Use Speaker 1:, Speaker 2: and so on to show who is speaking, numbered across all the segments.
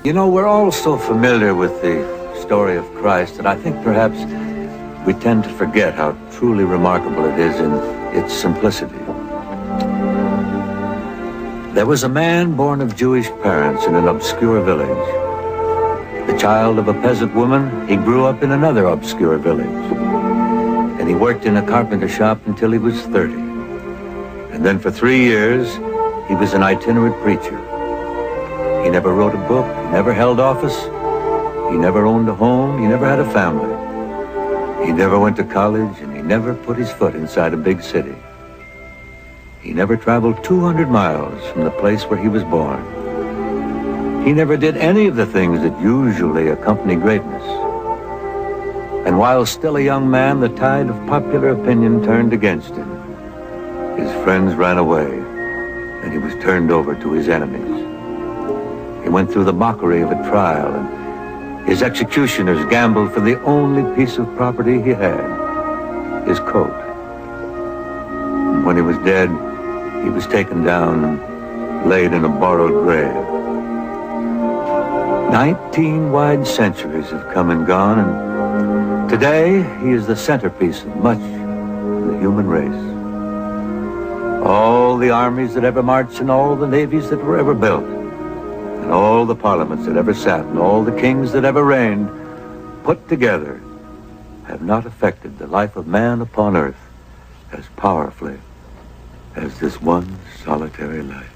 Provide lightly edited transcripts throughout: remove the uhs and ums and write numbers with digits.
Speaker 1: You know, we're all so familiar with the story of Christ that I think perhaps we tend to forget how truly remarkable it is in its simplicity. There was a man born of Jewish parents in an obscure village. The child of a peasant woman, he grew up in another obscure village. And he worked in a carpenter shop until he was 30. And then for 3 years, he was an itinerant preacher. He never wrote a book, he never held office, he never owned a home, he never had a family. He never went to college, and he never put his foot inside a big city. He never traveled 200 miles from the place where he was born. He never did any of the things that usually accompany greatness. And while still a young man, the tide of popular opinion turned against him. His friends ran away, and he was turned over to his enemies. He went through the mockery of a trial, and his executioners gambled for the only piece of property he had, his coat. And when he was dead, he was taken down and laid in a borrowed grave. 19 wide centuries have come and gone, and today he is the centerpiece of much of the human race. All the armies that ever marched and all the navies that were ever built, and all the parliaments that ever sat, and all the kings that ever reigned, put together, have not affected the life of man upon earth as powerfully as this one solitary life.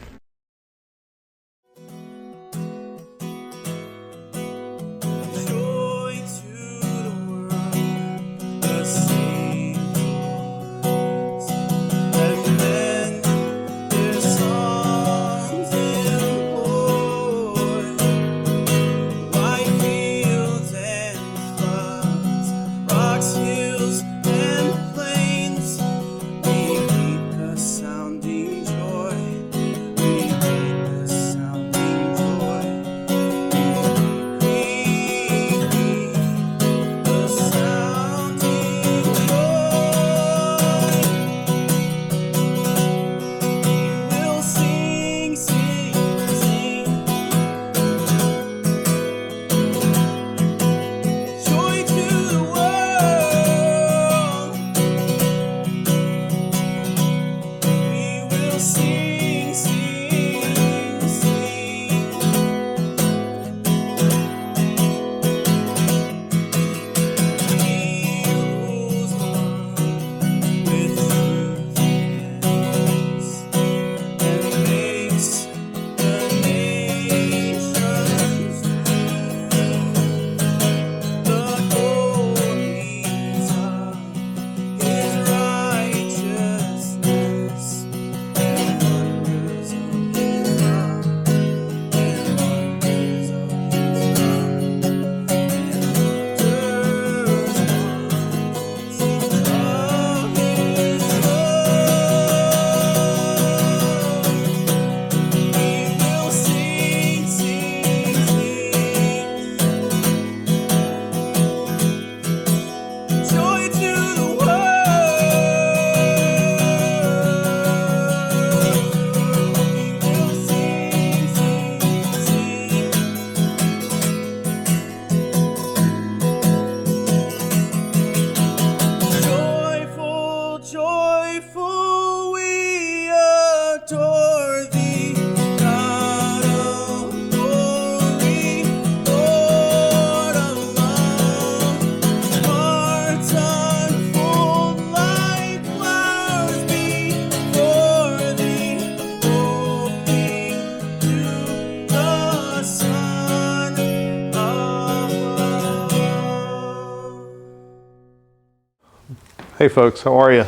Speaker 2: Hey folks, how are you?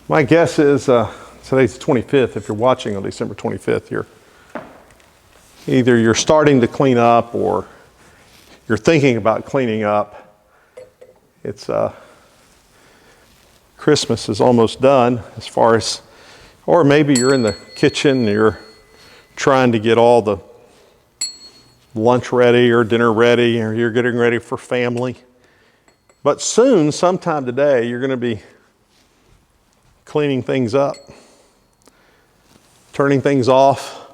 Speaker 2: My guess is today's the 25th. If you're watching on December 25th, you're starting to clean up or you're thinking about cleaning up. It's Christmas is almost done as far as, or maybe you're in the kitchen and you're trying to get all the lunch ready or dinner ready, or you're getting ready for family. But soon, sometime today, you're going to be cleaning things up, turning things off.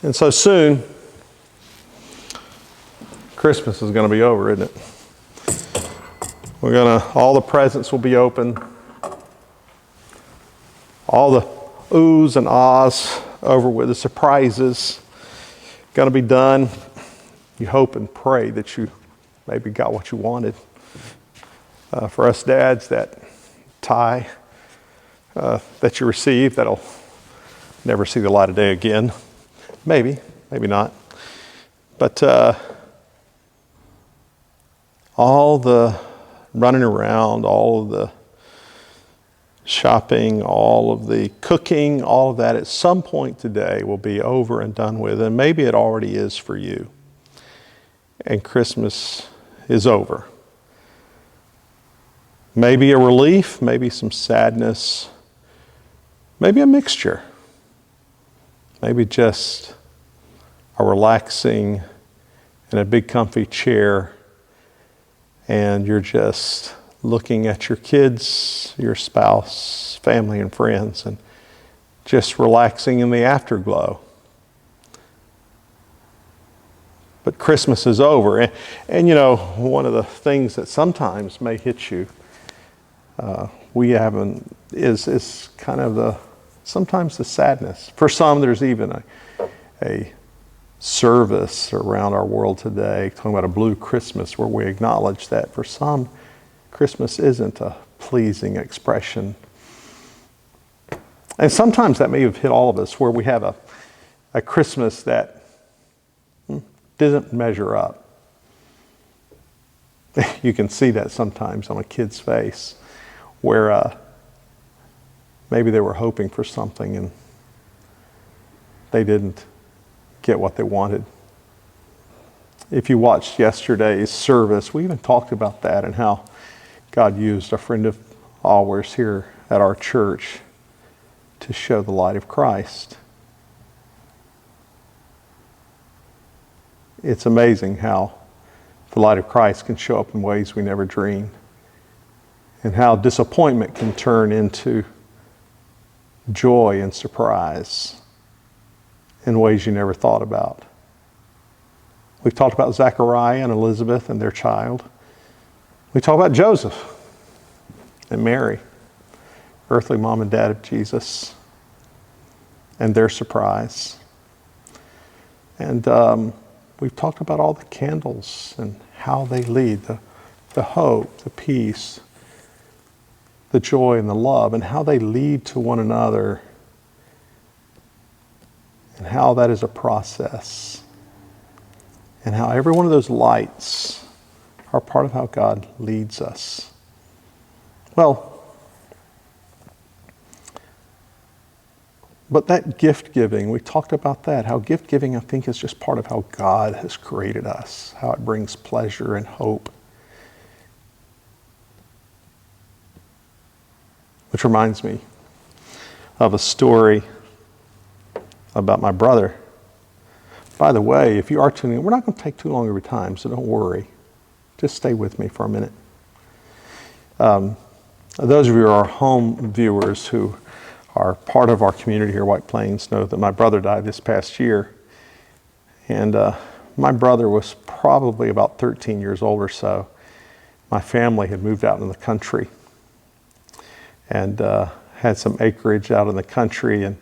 Speaker 2: And so soon, Christmas is going to be over, isn't it? All the presents will be open. All the oohs and ahs over with, the surprises going to be done. You hope and pray that you maybe got what you wanted. For us dads, that tie that you received, that'll never see the light of day again. Maybe not. But all the running around, all of the shopping, all of the cooking, all of that at some point today will be over and done with. And maybe it already is for you. And Christmas is over. Maybe a relief, maybe some sadness, maybe a mixture. Maybe just a relaxing in a big comfy chair, and you're just looking at your kids, your spouse, family and friends, and just relaxing in the afterglow. But Christmas is over. And you know, one of the things that sometimes may hit you, is kind of sometimes the sadness. For some, there's even a service around our world today talking about a blue Christmas, where we acknowledge that for some, Christmas isn't a pleasing expression. And sometimes that may have hit all of us, where we have a Christmas that doesn't measure up. You can see that sometimes on a kid's face, where maybe they were hoping for something and they didn't get what they wanted. If you watched yesterday's service, we even talked about that and how God used a friend of ours here at our church to show the light of Christ. It's amazing how the light of Christ can show up in ways we never dreamed, and how disappointment can turn into joy and surprise in ways you never thought about. We've talked about Zechariah and Elizabeth and their child. We talk about Joseph and Mary, earthly mom and dad of Jesus, and their surprise. And we've talked about all the candles and how they lead, the hope, the peace, the joy and the love, and how they lead to one another, and how that is a process, and how every one of those lights are part of how God leads us. Well, but that gift giving, we talked about that, how gift giving, I think, is just part of how God has created us, how it brings pleasure and hope. Which reminds me of a story about my brother. By the way, if you are tuning in, we're not going to take too long of your time, so don't worry. Just stay with me for a minute. Those of you who are home viewers who are part of our community here at White Plains know that my brother died this past year. And my brother was probably about 13 years old or so. My family had moved out in the country and had some acreage out in the country, and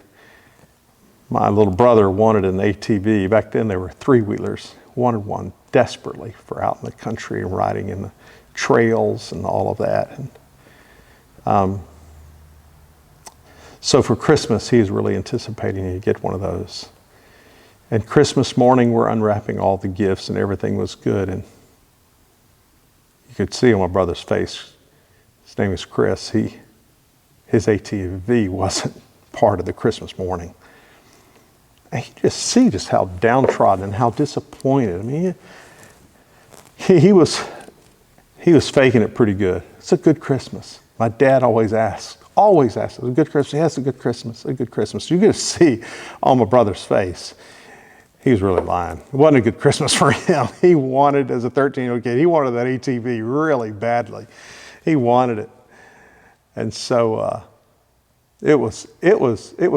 Speaker 2: my little brother wanted an ATV. Back then they were three-wheelers. Wanted one desperately for out in the country and riding in the trails and all of that. And so for Christmas, he was really anticipating he'd get one of those. And Christmas morning, we're unwrapping all the gifts and everything was good. And you could see on my brother's face, his name is Chris, his ATV wasn't part of the Christmas morning. And you just see just how downtrodden and how disappointed. I mean, he was faking it pretty good. It's a good Christmas. My dad always asks, it's a good Christmas. Yes, a good Christmas, a good Christmas. You get to see on my brother's face, he was really lying. It wasn't a good Christmas for him. He wanted, as a 13-year-old kid, he wanted that ATV really badly. He wanted it. And so it was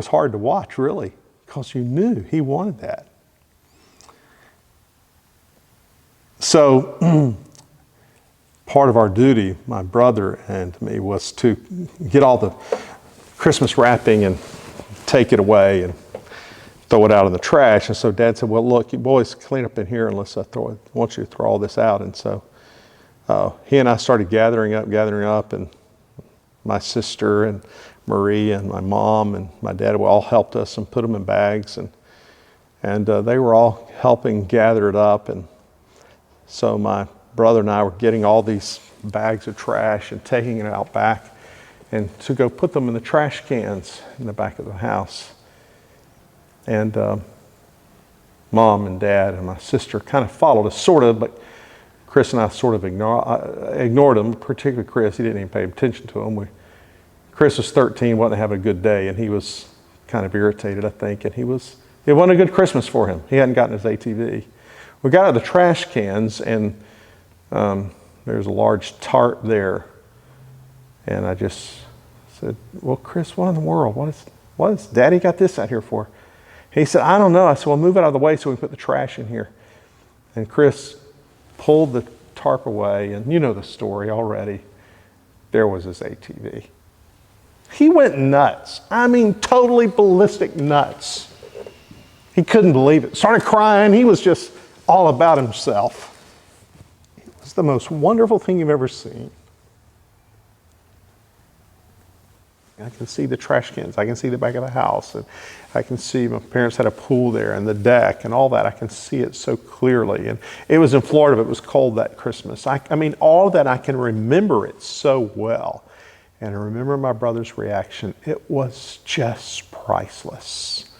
Speaker 2: hard to watch, really, because you knew he wanted that. So part of our duty, my brother and me, was to get all the Christmas wrapping and take it away and throw it out in the trash. And so Dad said, well, look, you boys clean up in here unless I want you to throw all this out. And so he and I started gathering up, and my sister and Marie and my mom and my dad all helped us and put them in bags. And they were all helping gather it up. And so my brother and I were getting all these bags of trash and taking it out back and to go put them in the trash cans in the back of the house. And Mom and Dad and my sister kind of followed us, sort of, but Chris and I sort of ignored them, particularly Chris. He didn't even pay attention to them. Chris was 13, wasn't having a good day, and he was kind of irritated, I think, and it wasn't a good Christmas for him. He hadn't gotten his ATV. We got out of the trash cans, and there's a large tarp there, and I just said, well, Chris, what in the world? What is Daddy got this out here for? He said, I don't know. I said, well, move it out of the way so we can put the trash in here. And Chris pulled the tarp away, and you know the story already. There was his ATV. He went nuts. I mean, totally ballistic nuts. He couldn't believe it. Started crying. He was just all about himself. It was the most wonderful thing you've ever seen. I can see the trash cans. I can see the back of the house. And I can see my parents had a pool there and the deck and all that. I can see it so clearly. And it was in Florida, but it was cold that Christmas. I mean, all that, I can remember it so well. And I remember my brother's reaction. It was just priceless.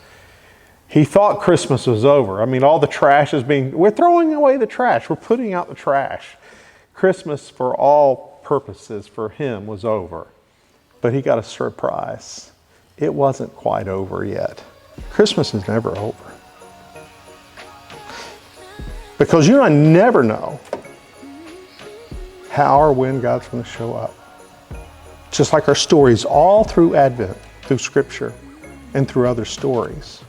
Speaker 2: He thought Christmas was over. I mean, all the trash we're throwing away the trash. We're putting out the trash. Christmas, for all purposes, for him was over. But he got a surprise. It wasn't quite over yet. Christmas is never over. Because you and I never know how or when God's going to show up. Just like our stories all through Advent, through Scripture, and through other stories.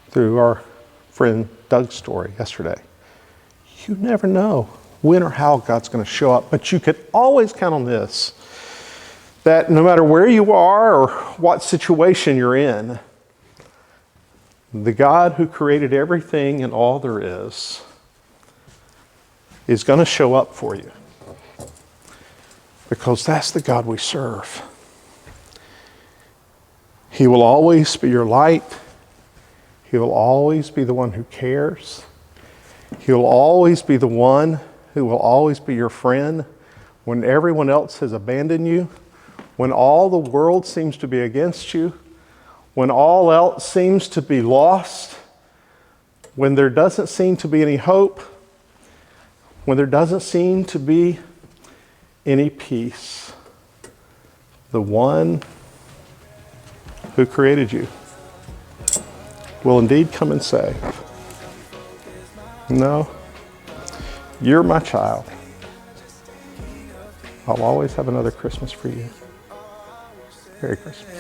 Speaker 2: Through our friend Doug's story yesterday. You never know when or how God's going to show up, but you can always count on this, that no matter where you are or what situation you're in, the God who created everything and all there is going to show up for you. Because that's the God we serve. He will always be your light. He will always be the one who cares. He will always be the one who will always be your friend when everyone else has abandoned you, when all the world seems to be against you, when all else seems to be lost, when there doesn't seem to be any hope, when there doesn't seem to be any peace. The one who created you will indeed come and say, no, you're my child. I'll always have another Christmas for you. Merry Christmas.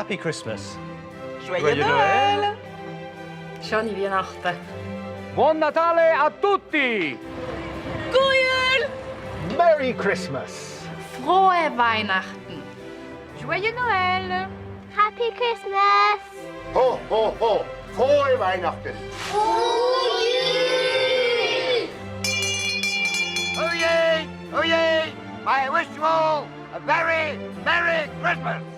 Speaker 3: Happy Christmas.
Speaker 4: Joyeux Noël!
Speaker 5: Schöne Weihnachten.
Speaker 6: Buon Natale a tutti!
Speaker 5: Goeie!
Speaker 3: Merry Christmas.
Speaker 5: Frohe Weihnachten. Joyeux Noël.
Speaker 7: Happy Christmas!
Speaker 8: Ho, ho, ho! Frohe Weihnachten!
Speaker 7: Oh,
Speaker 8: Oh yay! Oh yay! I wish you all a very Merry Christmas!